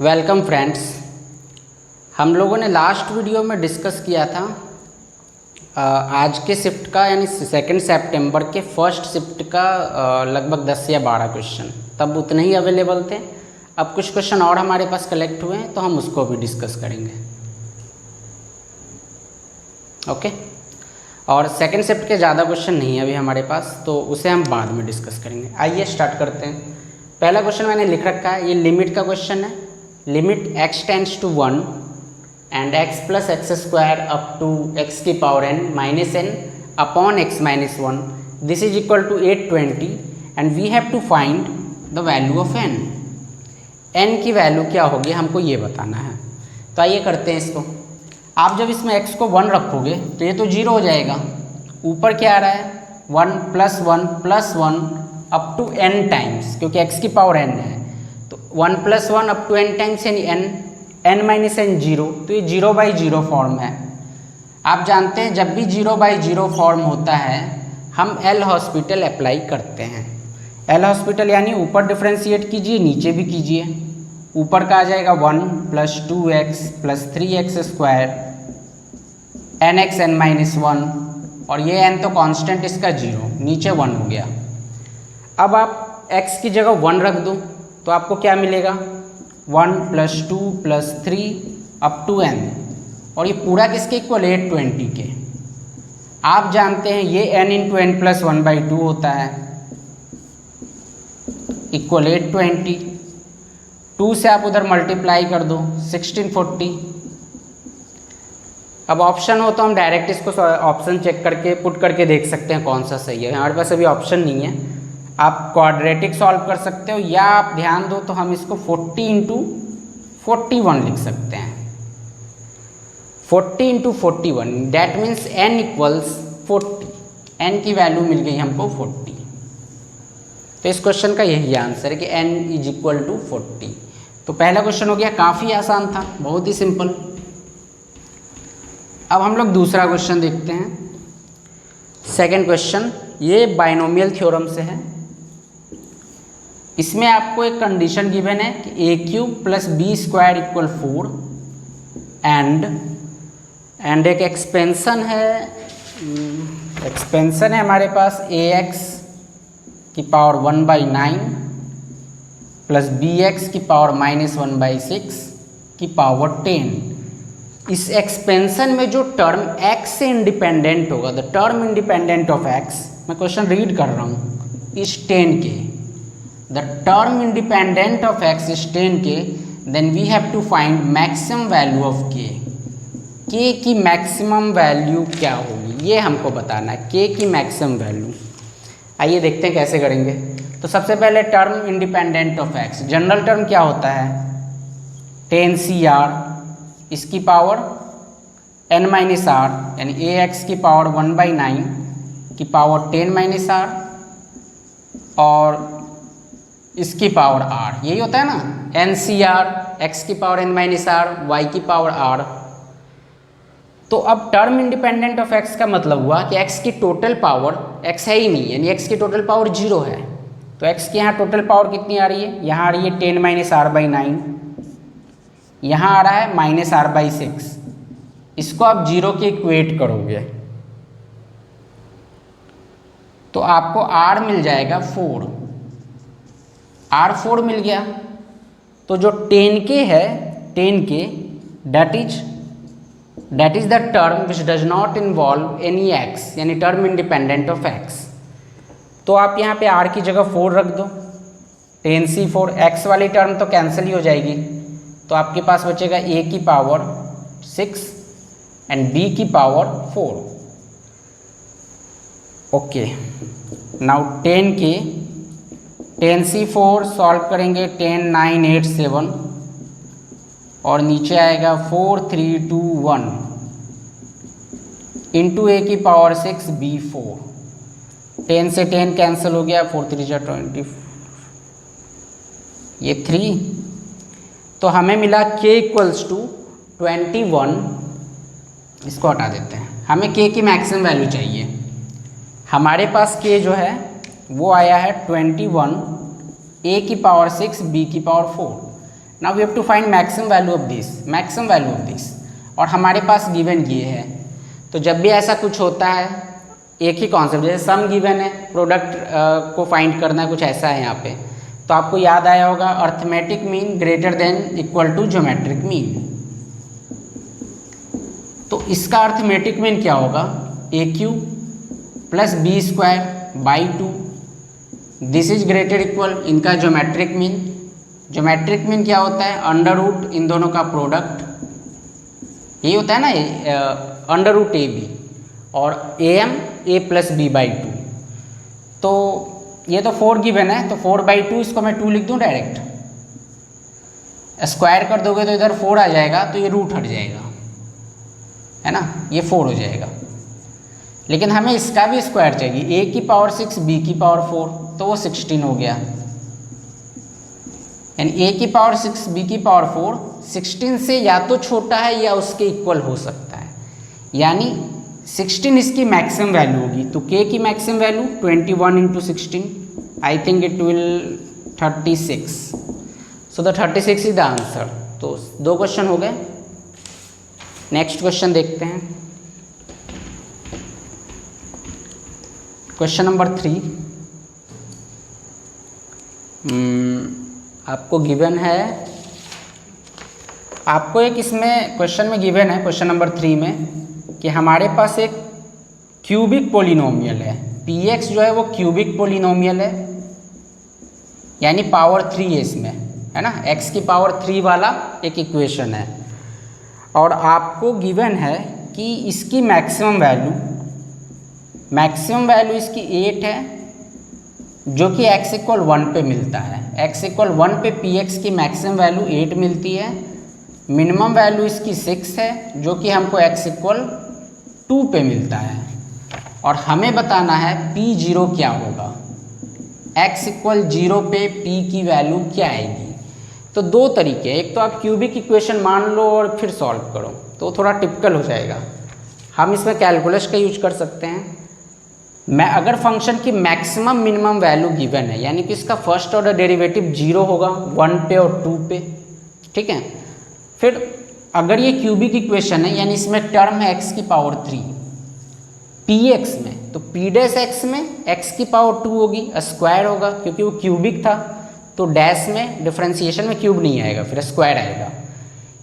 Welcome friends. हम लोगों ने लास्ट वीडियो में डिस्कस किया था आज के शिफ्ट का यानी 2 सितंबर के फर्स्ट शिफ्ट का लगभग 10 या 12 क्वेश्चन, तब उतने ही अवेलेबल थे। अब कुछ क्वेश्चन और हमारे पास कलेक्ट हुए हैं तो हम उसको भी डिस्कस करेंगे। ओके, और सेकंड शिफ्ट के ज़्यादा क्वेश्चन नहीं है अभी हमारे पास, तो उसे हम बाद में डिस्कस करेंगे। आइए स्टार्ट करते हैं। पहला क्वेश्चन मैंने लिख रखा है, ये लिमिट का क्वेश्चन है। Limit x tends to 1 and x plus x square up to x की power n minus n upon x minus 1, this is equal to 820 and we have to find the value of n। n की value क्या होगी हमको ये बताना है। तो आइए करते हैं इसको। आप जब इसमें x को 1 रखोगे तो ये तो 0 हो जाएगा। ऊपर क्या आ रहा है 1 plus 1 plus 1 up to n times, क्योंकि x की पावर n है। तो 1 plus 1 up to n times यानी n माइनस n 0, तो ये 0/0 फॉर्म है। आप जानते हैं जब भी 0/0 फॉर्म होता है हम एल हॉस्पिटल अप्लाई करते हैं। एल हॉस्पिटल यानी ऊपर डिफ्रेंशिएट कीजिए नीचे भी कीजिए। ऊपर का आ जाएगा 1 plus 2x plus 3x square nx n minus 1, और ये n तो कांस्टेंट इसका 0, नीचे 1 हो गया। अब आप x की जगह 1 रख दो तो आपको क्या मिलेगा 1 plus 2 plus 3 up to n, और ये पूरा किसके इक्वल 820 के। आप जानते हैं ये n इंटू n प्लस 1/2 होता है, इक्वल 820। 2 से आप उधर मल्टीप्लाई कर दो 1640। अब ऑप्शन हो तो हम डायरेक्ट इसको ऑप्शन चेक करके पुट करके देख सकते हैं कौन सा सही है। हमारे पास अभी ऑप्शन नहीं है। आप क्वाड्रेटिक सॉल्व कर सकते हो, या आप ध्यान दो तो हम इसको 40 इंटू 41 लिख सकते हैं। 40 into 41 that means n equals 40। n की वैल्यू मिल गई हमको 40। तो इस क्वेश्चन का यही आंसर है कि n इज इक्वल टू 40। तो पहला क्वेश्चन हो गया, काफ़ी आसान था, बहुत ही सिंपल। अब हम लोग दूसरा क्वेश्चन देखते हैं। सेकंड क्वेश्चन ये बाइनोमियल थ्योरम से है। इसमें आपको एक कंडीशन गिवन है कि a³ plus b square equal 4 and एक एक्सपेंशन है हमारे पास ax की पावर 1/9 प्लस bx की पावर -1/6 की पावर 10। इस एक्सपेंशन में जो टर्म x से इंडिपेंडेंट होगा, the term independent of x, मैं क्वेश्चन रीड कर रहा हूँ, इस 10k, the term independent of x is 10k, then we have to find maximum value of k। k की मैक्सिमम वैल्यू क्या होगी ये हमको बताना है, k की मैक्सिमम वैल्यू। आइए देखते हैं कैसे करेंगे। तो सबसे पहले term independent of x, general term क्या होता है 10cr, इसकी पावर n माइनस r, यानी ax की पावर 1/9 की पावर 10 - r, और इसकी पावर r, यही होता है ना ncr, x की power n minus r, y की पावर r। तो अब टर्म इंडिपेंडेंट ऑफ x का मतलब हुआ कि x की टोटल पावर, x है ही नहीं, यानी x की टोटल पावर 0 है। तो x की यहाँ टोटल पावर कितनी आ रही है, यहाँ आ रही है 10 - r/9, यहाँ आ रहा है -r/6। इसको आप 0 के इक्वेट करोगे तो आपको r मिल जाएगा 4। r4 मिल गया। तो जो 10k है, 10k that is the term which does not involve any x, यानी टर्म इंडिपेंडेंट ऑफ x। तो आप यहाँ पे r की जगह 4 रख दो, 10c4, x वाली टर्म तो कैंसिल ही हो जाएगी। तो आपके पास बचेगा a की पावर 6 एंड b की power 4। Okay, now 10c4 solve करेंगे 10 9 8 7, और नीचे आएगा 4 3 2 1 इंटू a की पावर 6 b4। 10 से 10 कैंसिल हो गया, 4 3 जा 20, ये 3। तो हमें मिला k इक्वल्स टू 21। इसको हटा देते हैं, हमें k की मैक्सिमम वैल्यू चाहिए। हमारे पास k जो है वो आया है 21, a की पावर 6 b की power 4। Now we have to find maximum value of this, और हमारे पास गिवन ये है। तो जब भी ऐसा कुछ होता है, एक ही कॉन्सेप्ट, जैसे सम गिवन है, प्रोडक्ट को फाइंड करना है, कुछ ऐसा है यहाँ पे, तो आपको याद आया होगा arithmetic mean greater than equal to geometric mean. तो इसका अर्थमेटिक मीन क्या होगा, AQ plus b square by 2, this is greater equal, इनका ज्योमेट्रिक मीन क्या होता है, अंडर रूट इन दोनों का प्रोडक्ट, ये होता है ना अंडर रूट AB, और AM A plus B by 2। तो ये तो 4 गिवन है, तो 4/2 इसको मैं 2 लिख दूँ डायरेक्ट, स्क्वायर कर दोगे तो इधर 4 आ जाएगा, तो ये रूट हट जाएगा, है ना, ये 4 हो जाएगा। लेकिन हमें इसका भी स्क्वायर चाहिए, A की पावर 6 B की पावर 4, तो वो 16 हो गया, यानी A की पावर 6 B की पावर 4 16 से या तो छोटा है या उसके इक्वल हो सकता है, यानी 16 इसकी मैक्सिमम वैल्यू होगी। तो K की maximum value 21 into 16, I think it will 36, so the 36 is the answer. तो 2 क्वेश्चन हो गए। नेक्स्ट क्वेश्चन देखते हैं, क्वेश्चन नंबर 3। आपको गिवन है, आपको एक इसमें क्वेश्चन में गिवन है, क्वेश्चन नंबर 3 में, कि हमारे पास एक क्यूबिक पोलिनोमियल है, Px जो है वो क्यूबिक पोलिनोमियल है, यानी पावर 3 है इसमें, है ना, x की पावर 3 वाला एक इक्वेशन है, और आपको गिवन है कि इसकी मैक्सिमम वैल्यू इसकी 8 है, जो कि x इक्वल 1 पे मिलता है। x इक्वल 1 पे Px की मैक्सिमम वैल्यू 8 मिलती है, मिनिमम वैल्यू इसकी 6 है, जो कि हमको x इक्वल 2 पे मिलता है, और हमें बताना है P0 क्या होगा, x इक्वल 0 पे P की वैल्यू क्या आएगी। तो 2 तरीके, एक तो आप क्यूबिक इक्वेशन मान लो और फिर सॉल्व करो, तो थोड़ा टिपिकल हो जाएगा। हम इसमें कैलकुलस का यूज कर सकते हैं। मैं अगर फंक्शन की मैक्सिमम मिनिमम वैल्यू गिवन है, यानी कि इसका फर्स्ट ऑर्डर डेरिवेटिव 0 होगा 1 पे और 2 पे, ठीक है। फिर अगर ये क्यूबिक इक्वेशन है, यानी इसमें टर्म है x की पावर 3 Px में, तो P डैश x में x की पावर 2 होगी, स्क्वायर होगा, क्योंकि वो क्यूबिक था, तो डैश में डिफरेंशिएशन में क्यूब नहीं आएगा, फिर स्क्वायर आएगा,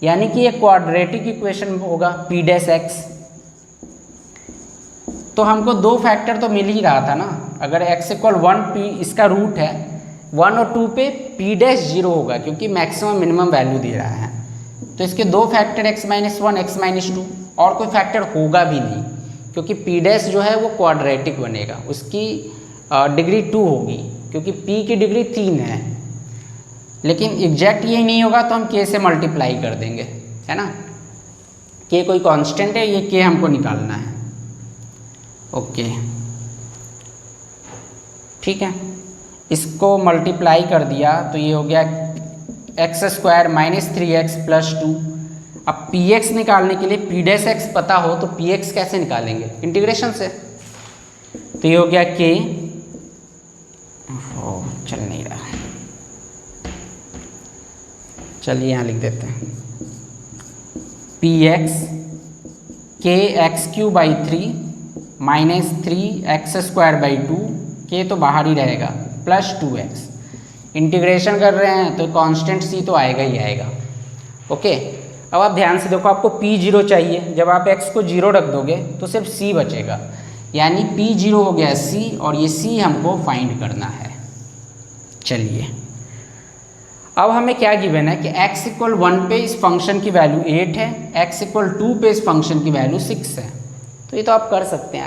यानी कि ये क्वाड्रेटिक इक्वेशन होगा P डैश x। तो हमको 2 फैक्टर तो मिल ही रहा था ना, अगर x इक्वल 1 P इसका रूट है 1 और 2 पे P डैश 0 होगा, क्योंकि मैक्सिमम मिनिमम वैल्यू दे रहा है, तो इसके 2 factor x minus 1 x minus 2, और कोई फैक्टर होगा भी नहीं, क्योंकि P डैश जो है वो क्वाड्रेटिक बनेगा, उसकी डिग्री 2 होगी, क्योंकि P की डिग्री 3 है। लेकिन एग्जैक्ट यही नहीं होगा तो हम K से मल्टीप्लाई कर देंगे, है ना, K कोई कांस्टेंट है, ये K हमको निकालना है, ओके, ठीक है। इसको मल्टीप्लाई कर दिया तो ये हो गया x square minus 3x plus 2। अब Px निकालने के लिए P डैश x पता हो तो Px कैसे निकालेंगे, इंटीग्रेशन से, तो ये हो गया K, चल नहीं रहा, चलिए यहाँ लिख देते हैं Px K x³ minus 3x square by 2, K तो बाहर ही रहेगा, प्लस 2x, इंटीग्रेशन कर रहे हैं तो कांस्टेंट c तो आएगा ही आएगा, ओके। अब आप ध्यान से देखो, आपको P0 चाहिए, जब आप x को 0 रख दोगे तो सिर्फ c बचेगा, यानी P0 हो गया c, और ये c हमको फाइंड करना है। चलिए, अब हमें क्या गिवन है कि x इक्वल 1 पे इस फंक्शन की वैल्यू 8 है, x इक्वल 2 पे इस फंक्शन की वैल्यू 6 है, तो ये तो आप कर सकते हैं।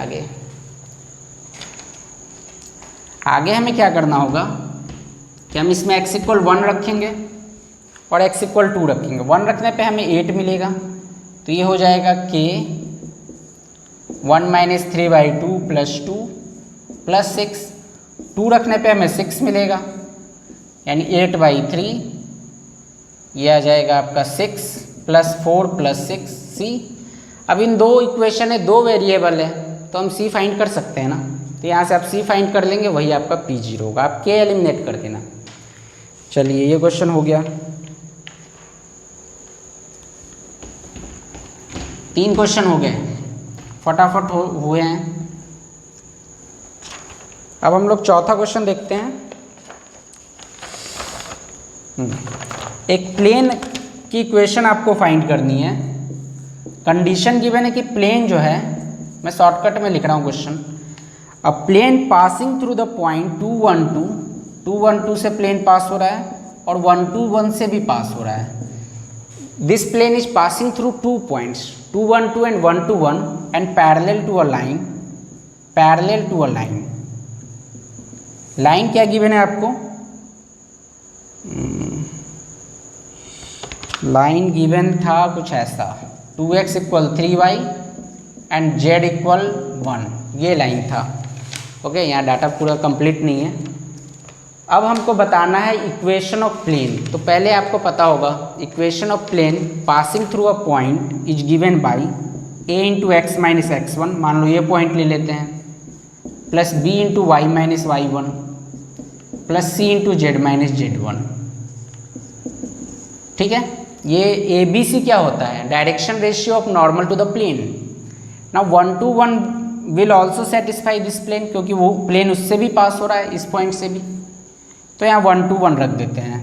आगे हमें क्या करना होगा कि हम इसमें x इक्वल 1 रखेंगे और x इक्वल 2 रखेंगे। 1 रखने पे हमें 8 मिलेगा, तो ये हो जाएगा K 1 माइनस 3/2 प्लस 2 प्लस 6, 2 रखने पे हमें 6 मिलेगा, यानी 8/3, ये आ जाएगा आपका 6 प्लस 4 प्लस 6 C। अब इन 2 इक्वेशन है, 2 वेरिएबल है, तो हम C फाइंड कर सकते हैं ना, तो यहाँ से आप C फाइंड कर लेंगे, वही आपका P0 होगा, आप K एलिमिनेट कर देना। चलिए, ये क्वेश्चन हो गया। 3 क्वेश्चन हो गए, फटाफट हुए हैं। अब हम लोग चौथा क्वेश्चन देखते हैं। एक प्लेन की इक्वेशन आपको फाइंड करनी है। कंडीशन गिवन है कि प्लेन जो है, मैं शॉर्टकट में लिख रहा हूँ question. A plane passing through the point 2 1 2, 2 1 2 से प्लेन पास हो रहा है और 1 2 1 से भी पास हो रहा है। This plane is passing through 2 points 2 1 2 and 1 2 1 and parallel to a line, parallel to a line. Line क्या गिवन है आपको? लाइन गिवन था कुछ ऐसा, 2x equal 3y and z equal 1, ये लाइन था। ओके, यहाँ डाटा पूरा कंप्लीट नहीं है। अब हमको बताना है इक्वेशन ऑफ प्लेन। तो पहले आपको पता होगा equation of plane passing through a point is given by a into x minus x1, मान लो ये पॉइंट ले लेते हैं, plus b into y minus y1 plus c into z minus z1। ठीक है, ये ABC क्या होता है? Direction ratio of normal to the plane. Now 1 2 1 will also satisfy this plane, क्योंकि वो प्लेन उससे भी पास हो रहा है, इस पॉइंट से भी। तो यहाँ 1 2 1 रख देते हैं।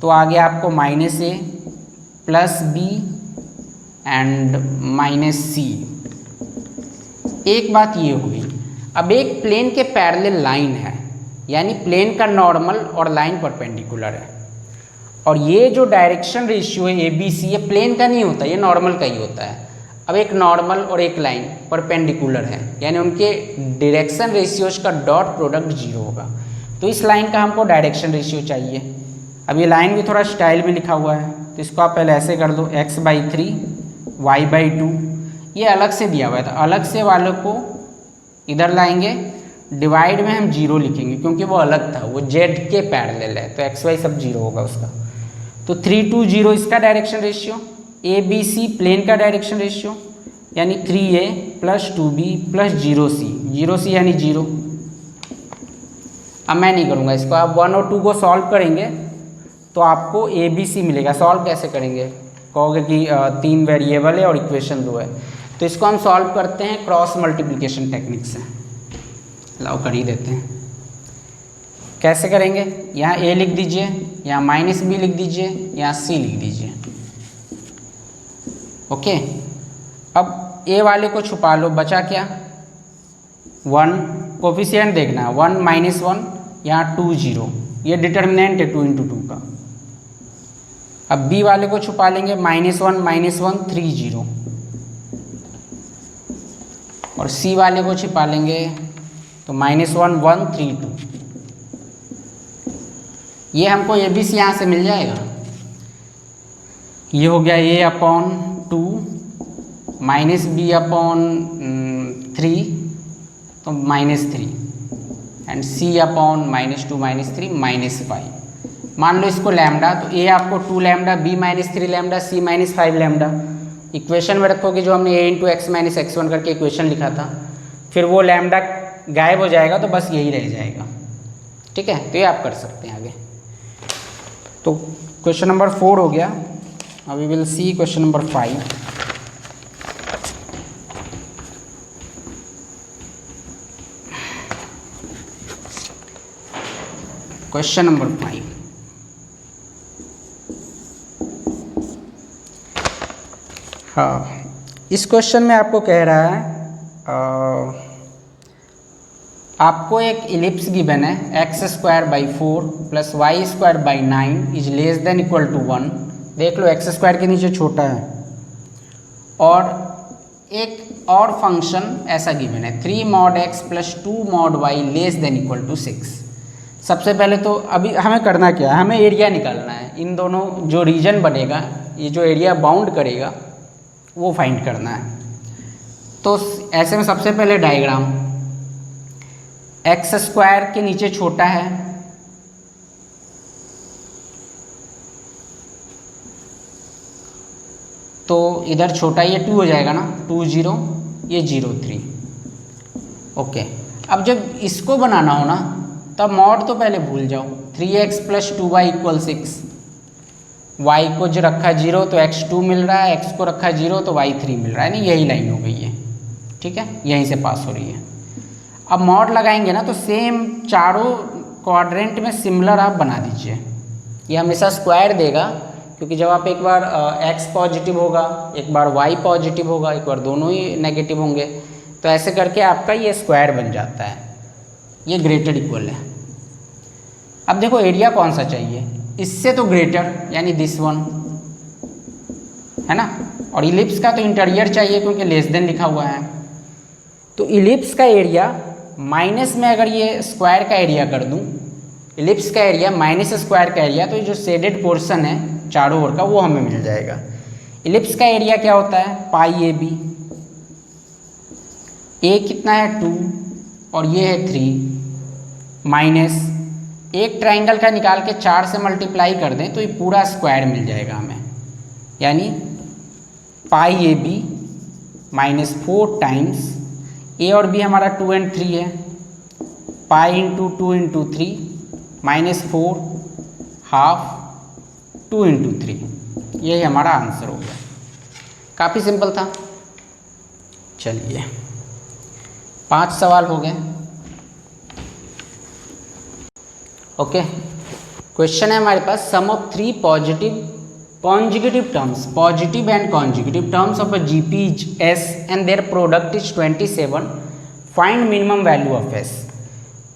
तो आगे आपको minus a plus b and minus c। एक बात ये हुई, अब एक प्लेन के पैरेलल लाइन है, यानी प्लेन का नॉर्मल और लाइन परपेंडिकुलर है, और ये जो डायरेक्शन रेशियो है ABC, ये प्लेन का नहीं होता, ये नॉर्मल का ही होता है। अब एक नॉर्मल और एक लाइन परपेंडिकुलर है, यानी उनके डायरेक्शन रेशियोज का डॉट प्रोडक्ट 0 होगा। तो इस लाइन का हमको डायरेक्शन रेशियो चाहिए। अब ये लाइन भी थोड़ा स्टाइल में लिखा हुआ है, तो इसको आप पहले ऐसे कर दो, x/3 y/2। ये अलग से दिया हुआ है, तो अलग से वालों को इधर लाएंगे, डिवाइड में हम 0 लिखेंगे क्योंकि वो अलग था, वो z के पैरेलल है, तो xy सब 0 होगा उसका। तो 3 2 0 इसका डायरेक्शन रेशियो, ABC प्लेन का डायरेक्शन रेशियो, यानी 3a plus 2b plus 0c, 0c यानी 0। अब मैं नहीं करूँगा इसको, आप 1 और 2 को सॉल्व करेंगे तो आपको ABC मिलेगा। सॉल्व कैसे करेंगे? कहोगे कि 3 वेरिएबल है और इक्वेशन 2 है, तो इसको हम सॉल्व करते हैं क्रॉस मल्टीप्लिकेशन टेक्निक से। लाओ कर ही देते हैं। कैसे करेंगे? यहाँ a लिख दीजिए, यहाँ माइनस b लिख दीजिए, यहाँ c लिख दीजिए। ओके, अब a वाले को छुपा लो, बचा क्या? 1, कोफिशिएंट देखना है, 1 माइनस 1, यहाँ 2 0, ये डिटर्मिनेंट है 2 इंटू 2 का। अब b वाले को छुपा लेंगे, -1 -1 3 0, और c वाले को छिपा लेंगे तो -1 1 3 2। ये हमको ABC यहाँ से मिल जाएगा। ये हो गया a/2 माइनस b/3, तो -3, एंड c/-2 -3 -5। मान लो इसको लैम्डा, तो a आपको 2 lambda, b -3 lambda, c -5 lambda. Equation में रखोगे जो हमने a into x minus x1 करके इक्वेशन लिखा था, फिर वो लैम्डा गायब हो जाएगा, तो बस यही रह जाएगा। ठीक है, तो ये आप कर सकते हैं आगे। तो क्वेश्चन नंबर 4 हो गया। अब we will see question number 5। Question number 5, हाँ, इस क्वेश्चन में आपको कह रहा है आपको एक इलिप्स गिवन है, x²/4 plus y²/9 is less than equal to 1। देख लो x² के नीचे छोटा है, और एक और फंक्शन ऐसा गिवन है 3 mod x plus 2 mod y less than equal to 6। सबसे पहले तो अभी हमें करना क्या है, हमें एरिया निकालना है। इन दोनों जो रीजन बनेगा, ये जो एरिया बाउंड करेगा, वो फाइंड करना है। तो ऐसे में सबसे पहले डायग्राम, x² के नीचे छोटा है, तो इधर छोटा, ये 2 हो जाएगा ना, 2 0, ये 0 3। ओके, अब जब इसको बनाना हो ना, तब मॉड तो पहले भूल जाओ, 3x plus 2y equal 6। y को जो रखा है 0 तो x2 मिल रहा है, x को रखा है 0 तो y3 मिल रहा है, नहीं यही लाइन हो गई है, ठीक है, यहीं से पास हो रही है। अब मॉड लगाएंगे ना तो सेम चारों क्वाड्रेंट में सिमिलर आप बना दीजिए, ये हमेशा स्क्वायर देगा, क्योंकि जब आप एक बार x पॉजिटिव होगा, एक बार y पॉजिटिव होगा, एक बार दोनों ही नेगेटिव होंगे, तो ऐसे करके आपका ये स्क्वायर बन जाता है, ये ग्रेटर इक्वल है। अब देखो एरिया कौन सा चाहिए, इससे तो ग्रेटर यानी दिस वन है ना, और इलिप्स का तो इंटीरियर चाहिए क्योंकि लेस देन लिखा हुआ है। तो इलिप्स का एरिया माइनस में अगर ये स्क्वायर का एरिया कर दूं, इलिप्स का एरिया माइनस स्क्वायर का एरिया, तो ये जो शेडेड पोर्शन है चारों ओर का वो हमें मिल जाएगा। इलिप्स का एरिया क्या होता है, पाई ए बी, ए कितना है 2 और ये है 3, माइनस एक ट्राइंगल का निकाल के 4 से मल्टीप्लाई कर दें तो ये पूरा स्क्वायर मिल जाएगा हमें, यानी पाई ए बी माइनस 4 टाइम्स ए और बी हमारा 2 और 3 है, pi into 2 into 3 minus 4 half 2 into 3, यही हमारा आंसर हो गया। काफ़ी सिंपल था। चलिए 5 सवाल हो गए। ओके, क्वेश्चन है हमारे पास, sum of 3 positive consecutive terms, positive and consecutive terms of a GP is S and their product is 27, find minimum value of S.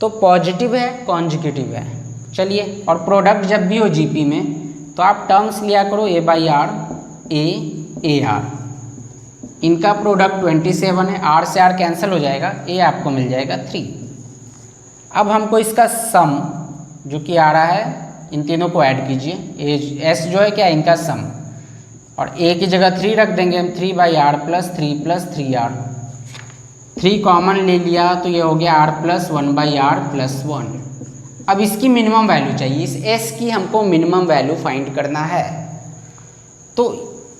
तो पॉजिटिव है कॉन्जिक्यूटिव है, चलिए, और प्रोडक्ट जब भी हो जीपी में तो आप टर्म्स लिया करो ए बाई आर, ए आर, इनका प्रोडक्ट 27 है, आर से आर कैंसिल हो जाएगा, ए आपको मिल जाएगा 3। अब हमको इसका सम जो कि आ रहा है, इन तीनों को ऐड कीजिए, एस जो है क्या, इनका सम, और ए की जगह 3 रख देंगे हम, 3 by r plus 3 r, 3 common ले लिया तो ये हो गया r plus 1 by r plus 1। अब इसकी मिनिमम वैल्यू चाहिए, इस एस की हमको मिनिमम वैल्यू फाइंड करना है। तो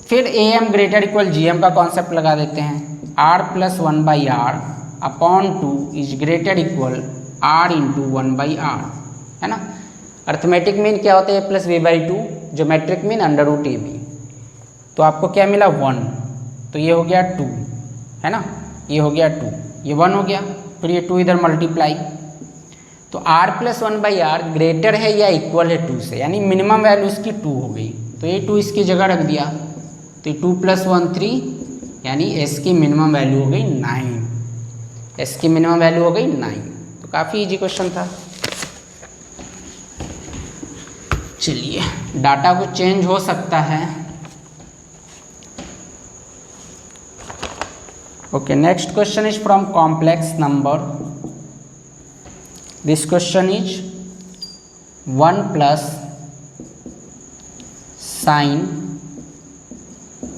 फिर A M greater equal G M का कॉन्सेप्ट लगा देते हैं, R plus 1 by R upon 2 is greater equal R into 1 by R, है ना। अर्थमेटिक मीन क्या होता है, A plus B by 2, geometric mean under root A B. तो आपको क्या मिला 1, तो ये हो गया 2, है ना, ये हो गया 2, ये 1 हो गया, फिर ये 2 इधर मल्टीप्लाई, तो r plus 1 by r greater है या इक्वल है 2 से, यानी मिनिमम वैल्यू इसकी 2 हो गई, तो ये 2 इसकी जगह रख दिया, तो 2 प्लस 1 3, यानी s की मिनिमम वैल्यू हो गई 9, s की मिनिमम वैल्यू हो गई 9। तो काफ़ी इजी क्वेश्चन था। चलिए, डाटा को चेंज हो सकता है। Okay, next question is from complex number. This question is 1 plus sign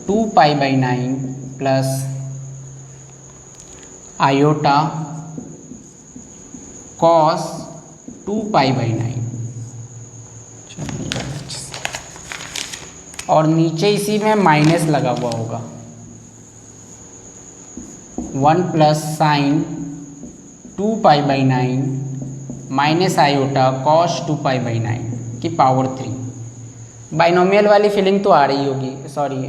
2 pi by 9 plus iota cos 2 pi by 9, और नीचे इसी में माइनस लगा हुआ होगा, 1 plus sign 2 pi by 9 minus iota cos 2 pi by 9 की पावर 3। बाइनोमियल वाली feeling तो आ रही होगी, सॉरी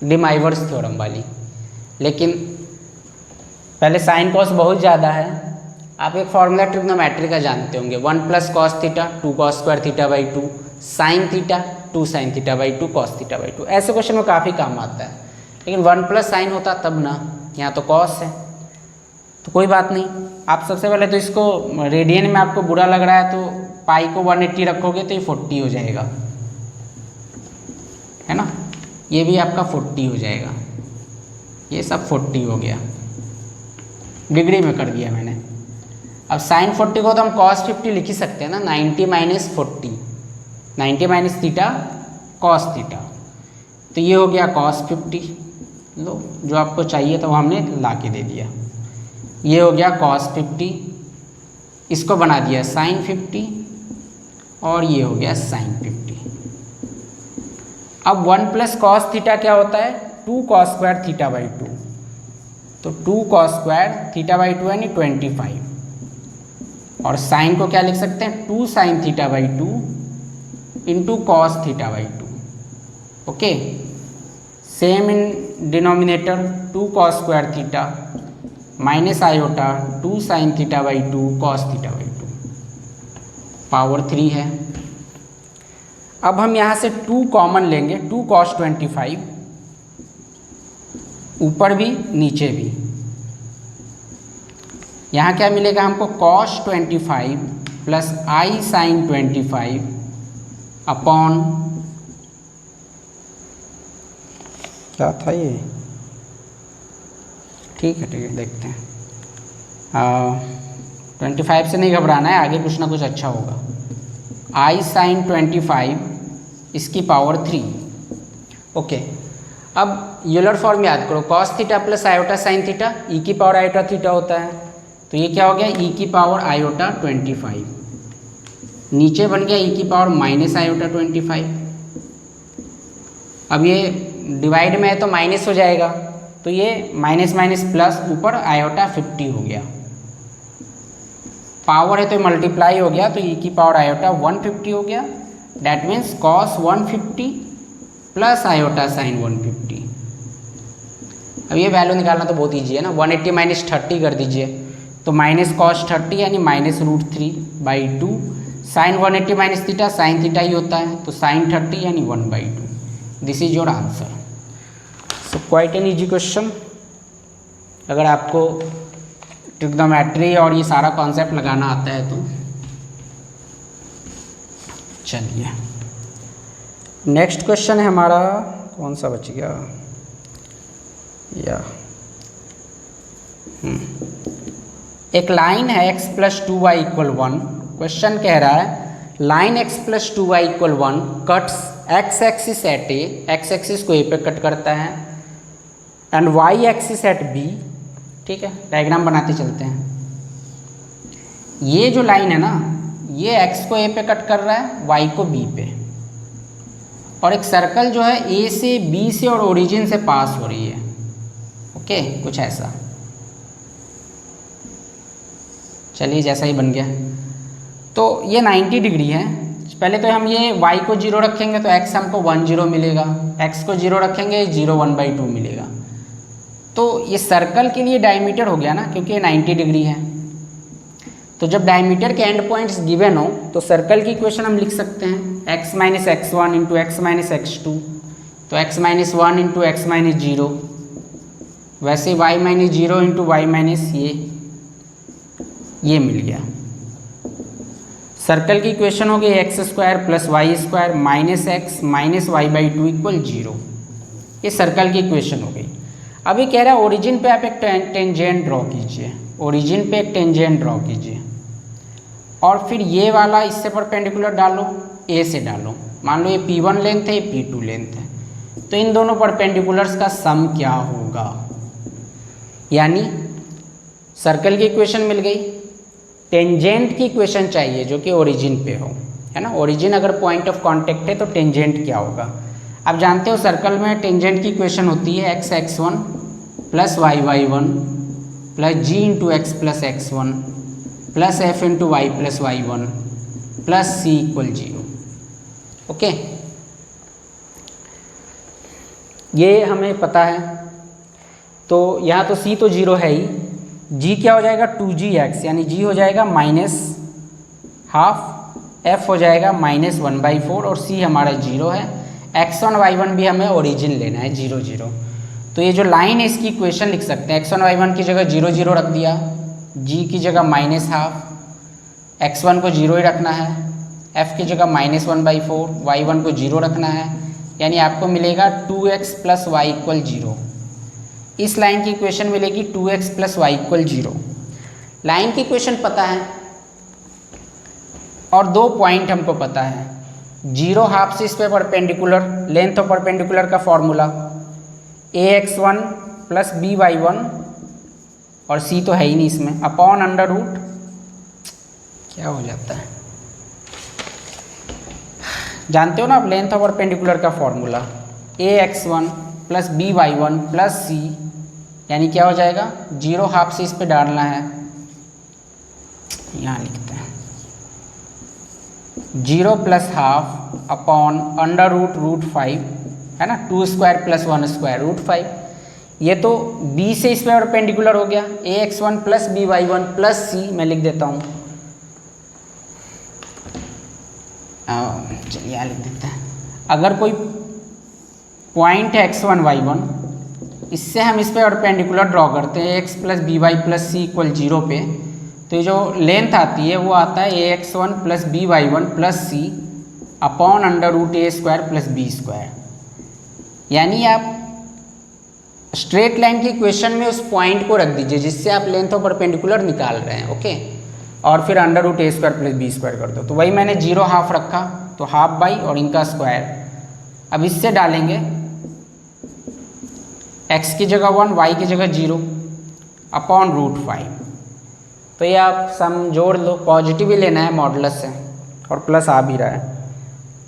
डिमाइवर्स थ्योरम वाली, लेकिन पहले साइन कॉस बहुत ज़्यादा है। आप एक फॉर्मूला ट्रिग्नोमेट्री का जानते होंगे, 1 plus cos theta 2 cos square theta by 2 sine theta 2 sine theta by 2 cos theta by 2। ऐसे क्वेश्चन में काफ़ी काम आता है, लेकिन 1 प्लस साइन होता तब ना, यहाँ तो कॉस है, तो कोई बात नहीं। आप सबसे पहले तो इसको रेडियन में आपको बुरा लग रहा है तो पाई को 180 रखोगे तो ये 40 हो जाएगा, है ना, ये भी आपका 40 हो जाएगा, ये सब 40 हो गया, डिग्री में कर दिया मैंने। अब साइन 40 को तो हम कॉस 50 लिख ही सकते हैं ना, 90 minus 40, 90 minus theta cos theta, तो ये हो गया कॉस 50। लो, जो आपको चाहिए था वो हमने ला के दे दिया, ये हो गया कॉस 50, इसको बना दिया साइन 50, और ये हो गया साइन 50। अब 1 प्लस कॉस थीटा क्या होता है, 2 कॉस स्क्वायर थीटा बाई 2, तो 2 कॉस स्क्वायर थीटा बाई 2 यानी 25, और साइन को क्या लिख सकते हैं, 2 sine theta by 2 into cos theta by two. Okay, same in denominator 2 cos square theta minus iota 2 sine theta by 2 cos theta by 2 power 3 है। अब हम यहाँ से 2 कॉमन लेंगे, 2 कॉस 25 ऊपर भी नीचे भी। यहाँ क्या मिलेगा हमको, कॉस 25 प्लस आई साइन 25 अपॉन, क्या था ये, ठीक है देखते हैं। 25 से नहीं घबराना है, आगे कुछ ना कुछ अच्छा होगा। आई साइन 25 इसकी पावर 3। ओके, अब यूलर फॉर्म याद करो, cos theta plus iota sine theta E की पावर आयोटा थीटा होता है, तो ये क्या हो गया, ई की पावर आयोटा 25, नीचे बन गया ई की पावर माइनस आयोटा 25। अब ये डिवाइड में है तो माइनस हो जाएगा, तो ये माइनस माइनस प्लस, ऊपर आयोटा 50 हो गया, पावर है तो मल्टीप्लाई हो गया, तो ई की पावर आयोटा 150 हो गया। That means cos 150 plus iota sign 150। अब ये वैल्यू निकालना तो बहुत ईजी है ना, 180 माइनस 30 कर दीजिए, तो माइनस कॉस 30 यानी minus √3 by 2। Sine 180 minus theta sine theta ही होता है, तो साइन 30 यानी 1/2। This is your answer. So quite an easy question. अगर आपको ट्रिग्नोमेट्री और ये सारा कॉन्सेप्ट लगाना आता है तो। चलिए नेक्स्ट क्वेश्चन है हमारा, कौन सा बच गया, या एक लाइन है x plus 2y equal 1। Question कह रहा है line x plus 2y equal 1 cuts x axis at A, x axis को ए पे कट करता है, and y axis at b। ठीक है, डायग्राम बनाते चलते हैं। ये जो लाइन है ना, ये x को a पे कट कर रहा है, y को b पे, और एक सर्कल जो है a से b से और ओरिजिन से पास हो रही है। ओके, कुछ ऐसा। चलिए जैसा ही बन गया, तो ये 90 डिग्री है। पहले तो हम ये y को 0 रखेंगे तो x हमको 1 0 मिलेगा, x को 0 रखेंगे 0 1/2 मिलेगा। तो ये सर्कल के लिए डायमीटर हो गया ना, क्योंकि ये 90 डिग्री है। तो जब डायमीटर के एंड पॉइंट्स गिवन हो तो सर्कल की इक्वेशन हम लिख सकते हैं x minus x1 into x minus x2, तो x minus 1 into x minus 0, वैसे y minus 0 into y minus ये मिल गया। सर्कल की इक्वेशन हो गई x square plus Y square minus x minus y/2 equal 0। ये सर्कल की इक्वेशन हो गई। अभी कह रहा है ओरिजिन पे आप एक टेंजेंट ड्रॉ कीजिए, ओरिजिन पे एक टेंजेंट ड्रॉ कीजिए, और फिर ये वाला इससे परपेंडिकुलर डालो, ए से डालो। मान लो ये P1 लेंथ है, ये P2 लेंथ है, तो इन दोनों परपेंडिकुलर्स का सम क्या होगा। यानी सर्कल की इक्वेशन मिल गई, टेंजेंट की इक्वेशन चाहिए जो कि ओरिजिन पे हो, है ना। ओरिजिन अगर पॉइंट ऑफ कांटेक्ट है तो टेंजेंट क्या होगा। आप जानते हो सर्कल में टेंजेंट की इक्वेशन होती है x x1 plus y1 plus g into x plus x1 plus f into y plus y1 plus c equal 0। Okay, ये हमें पता है। तो यहाँ तो c तो 0 है ही, g क्या हो जाएगा 2gx, यानी g हो जाएगा -½ f हो जाएगा -1/4 और c हमारा 0 है। x1 y1 भी हमें ओरिजिन लेना है 0 0। तो ये जो लाइन है इसकी इक्वेशन लिख सकते हैं। x1 y1 की जगह 0 0 रख दिया, g की जगह -½ x1 को 0 ही रखना है, f की जगह -1/4, y1 को 0 रखना है, यानी आपको मिलेगा 2x प्लस वाई इक्वल 0। इस लाइन की इक्वेशन मिलेगी 2x plus y equal 0। Line की इक्वेशन पता है और दो पॉइंट हमको पता है, 0½ से इस पे परपेंडिकुलर, लेंथ ऑफ परपेंडिकुलर का फॉर्मूला ax1 प्लस by1, और c तो है ही नहीं इसमें, अपॉन अंडर रूट क्या हो जाता है, जानते हो ना आप लेंथ ऑफ परपेंडिकुलर का formula, ax1 plus by1 plus c, यानी क्या हो जाएगा 0½ से इस पे डालना है, यहाँ लिखते हैं 0 plus half upon under root 5 है ना, 2 स्क्वायर प्लस 1 स्क्वायर रूट 5। ये तो b से इस पर परपेंडिकुलर हो गया, ax1 plus by1 plus c मैं लिख देता हूँ। चलिए यहाँ लिख देते हैं। अगर कोई पॉइंट है x1 y1, इससे हम इस पर परपेंडिकुलर ड्रॉ करते हैं x plus B Y plus C equal 0 पे, तो ये जो लेंथ आती है वो आता है ax1 plus by1 plus c upon under root a square plus b square. यानी आप स्ट्रेट लाइन की इक्वेशन में उस पॉइंट को रख दीजिए जिससे आप लेंथ ऑफ परपेंडिकुलर निकाल रहे हैं, ओके, और फिर under root a square plus b square कर दो। तो वही मैंने 0 हाफ रखा, तो हाफ बाई और इनका स्क्वायर। अब इससे डालेंगे x की जगह 1, y की जगह 0 अपॉन रूट 5। तो ये आप सम जोड़ लो, पॉजिटिव ही लेना है मॉडुलस से, और प्लस आ भी रहा है।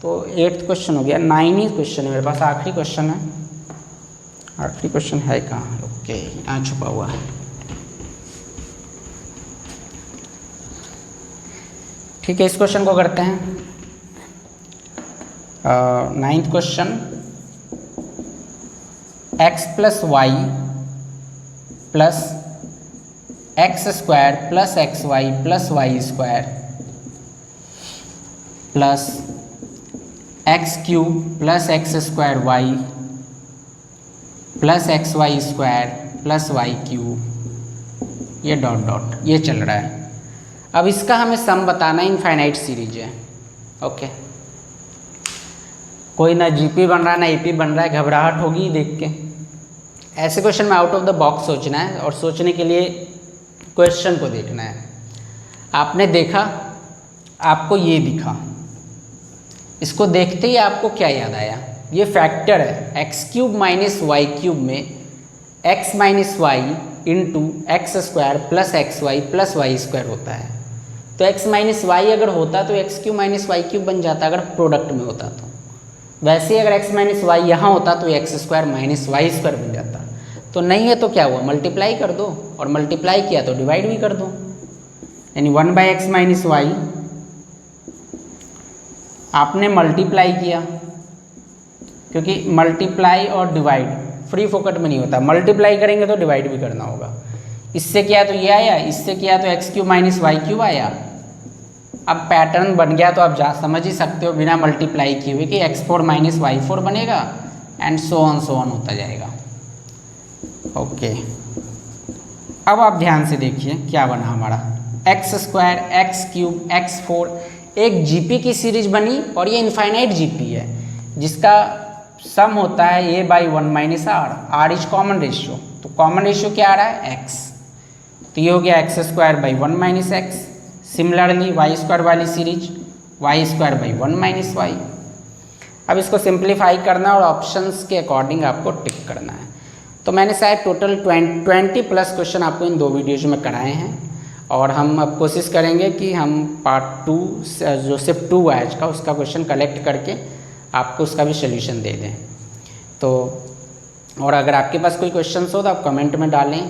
तो 8th क्वेश्चन हो गया। 9 ही क्वेश्चन है मेरे पास, आखिरी क्वेश्चन है। आखिरी क्वेश्चन है कहाँ? ओके, यहाँ छुपा हुआ है। ठीक है, इस क्वेश्चन को करते हैं। 9th question, x plus y plus x square plus x Y plus Y square plus x cube plus x square y plus x y square plus y cube, ये डॉट डॉट ये चल रहा है। अब इसका हमें सम बताना, इनफाइनाइट सीरीज है, ओके। कोई ना जीपी बन रहा है ना एपी बन रहा है, घबराहट होगी देख के। ऐसे क्वेश्चन में आउट ऑफ द बॉक्स सोचना है, और सोचने के लिए क्वेश्चन को देखना है। आपने देखा, आपको ये दिखा, इसको देखते ही आपको क्या याद आया? ये फैक्टर है X cube minus Y cube में X minus Y into X square plus x Y plus Y square होता है। तो एक्स माइनस वाई अगर होता तो x cube minus Y cube बन जाता अगर प्रोडक्ट में होता तो। वैसे ही अगर एक्स माइनस वाई यहाँ होता तो x square minus y square बन जाता। तो नहीं है तो क्या हुआ, मल्टीप्लाई कर दो, और मल्टीप्लाई किया तो डिवाइड भी कर दो, यानी 1/x माइनस वाई आपने मल्टीप्लाई किया, क्योंकि मल्टीप्लाई और डिवाइड फ्री फोकट में नहीं होता, मल्टीप्लाई करेंगे तो डिवाइड भी करना होगा। इससे किया तो ये आया, इससे किया तो x cube minus Y cube आया। अब पैटर्न बन गया तो आप समझ ही सकते हो बिना मल्टीप्लाई किए हुए कि x4 माइनस y4 बनेगा, एंड सो ऑन होता जाएगा, ओके। अब आप ध्यान से देखिए क्या बना हमारा, x square x cube x4, एक जीपी की सीरीज बनी, और ये इनफाइनाइट जीपी है जिसका सम होता है a by 1 minus r is common ratio. तो कॉमन रेशियो क्या आ रहा है? x। तो ये हो गया X square by 1 minus X. Similarly Y square वाली series Y square by 1 minus Y. अब इसको सिंप्लीफाई करना और ऑप्शंस के अकॉर्डिंग आपको टिक करना है। तो मैंने शायद टोटल 20 प्लस क्वेश्चन आपको इन 2 वीडियोज में कराए हैं, और हम अब कोशिश करेंगे कि हम पार्ट 2 जो शिफ्ट 2 आज का उसका क्वेश्चन कलेक्ट करके आपको उसका भी सोल्यूशन दे दें। तो और अगर आपके पास कोई क्वेश्चन हो तो आप कमेंट में डालें,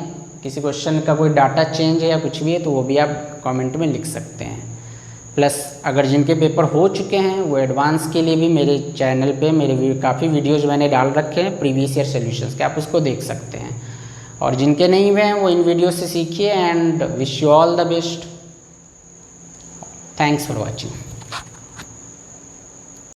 किसी क्वेश्चन का कोई डाटा चेंज है या कुछ भी है तो वो भी आप कमेंट में लिख सकते हैं। प्लस अगर जिनके पेपर हो चुके हैं वो एडवांस के लिए भी मेरे चैनल पे मेरे काफ़ी वीडियोज़ मैंने डाल रखे हैं प्रीवियस ईयर सोल्यूशंस के, आप उसको देख सकते हैं। और जिनके नहीं हुए हैं वो इन वीडियो से सीखिए, and wish you all the best. Thanks for watching.